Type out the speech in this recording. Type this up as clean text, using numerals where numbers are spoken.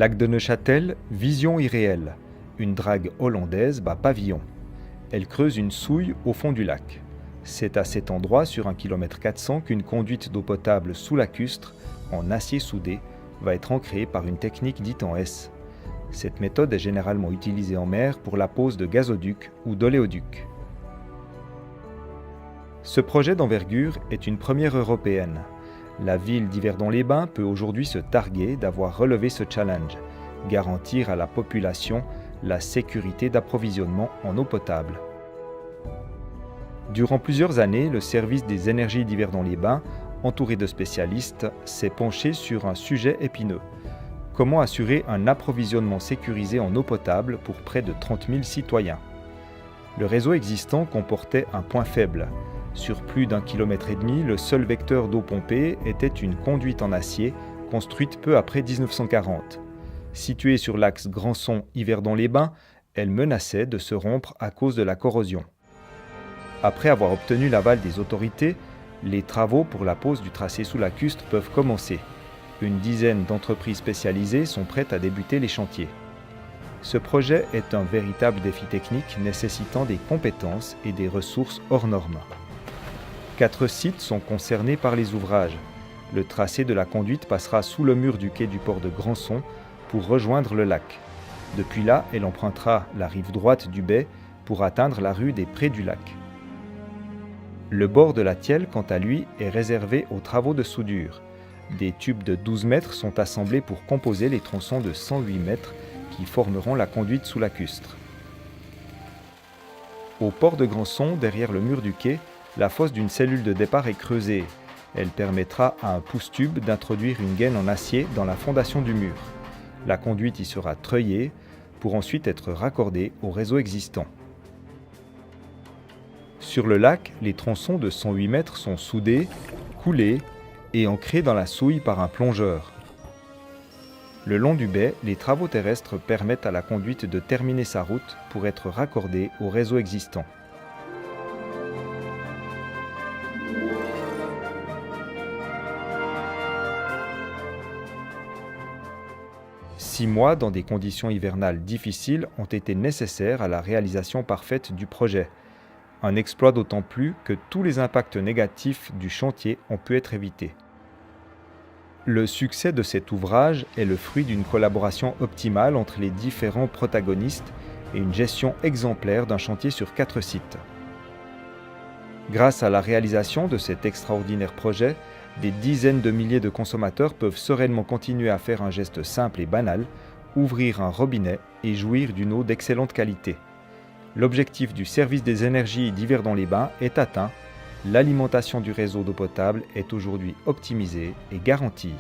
Lac de Neuchâtel, vision irréelle. Une drague hollandaise bat pavillon. Elle creuse une souille au fond du lac. C'est à cet endroit, sur 1,4 km, qu'une conduite d'eau potable sous lacustre, en acier soudé, va être ancrée par une technique dite en S. Cette méthode est généralement utilisée en mer pour la pose de gazoducs ou d'oléoducs. Ce projet d'envergure est une première européenne. La ville d'Yverdon-les-Bains peut aujourd'hui se targuer d'avoir relevé ce challenge, garantir à la population la sécurité d'approvisionnement en eau potable. Durant plusieurs années, le service des énergies d'Yverdon-les-Bains, entouré de spécialistes, s'est penché sur un sujet épineux. Comment assurer un approvisionnement sécurisé en eau potable pour près de 30 000 citoyens? Le réseau existant comportait un point faible. Sur plus d'1,5 km, le seul vecteur d'eau pompée était une conduite en acier construite peu après 1940. Située sur l'axe Grandson-Yverdon-les-Bains, elle menaçait de se rompre à cause de la corrosion. Après avoir obtenu l'aval des autorités, les travaux pour la pose du tracé sous lacustre peuvent commencer. Une dizaine d'entreprises spécialisées sont prêtes à débuter les chantiers. Ce projet est un véritable défi technique nécessitant des compétences et des ressources hors normes. 4 sites sont concernés par les ouvrages. Le tracé de la conduite passera sous le mur du quai du port de Grandson pour rejoindre le lac. Depuis là, elle empruntera la rive droite du Bay pour atteindre la rue des Prés du lac. Le bord de la Thièle, quant à lui, est réservé aux travaux de soudure. Des tubes de 12 mètres sont assemblés pour composer les tronçons de 108 mètres qui formeront la conduite sous lacustre. Au port de Grandson, derrière le mur du quai, la fosse d'une cellule de départ est creusée. Elle permettra à un pousse-tube d'introduire une gaine en acier dans la fondation du mur. La conduite y sera treuillée pour ensuite être raccordée au réseau existant. Sur le lac, les tronçons de 108 mètres sont soudés, coulés et ancrés dans la souille par un plongeur. Le long du Bay, les travaux terrestres permettent à la conduite de terminer sa route pour être raccordée au réseau existant. Six mois dans des conditions hivernales difficiles ont été nécessaires à la réalisation parfaite du projet. Un exploit d'autant plus que tous les impacts négatifs du chantier ont pu être évités. Le succès de cet ouvrage est le fruit d'une collaboration optimale entre les différents protagonistes et une gestion exemplaire d'un chantier sur 4 sites. Grâce à la réalisation de cet extraordinaire projet, des dizaines de milliers de consommateurs peuvent sereinement continuer à faire un geste simple et banal, ouvrir un robinet et jouir d'une eau d'excellente qualité. L'objectif du service des énergies d'Yverdon-les-Bains est atteint. L'alimentation du réseau d'eau potable est aujourd'hui optimisée et garantie.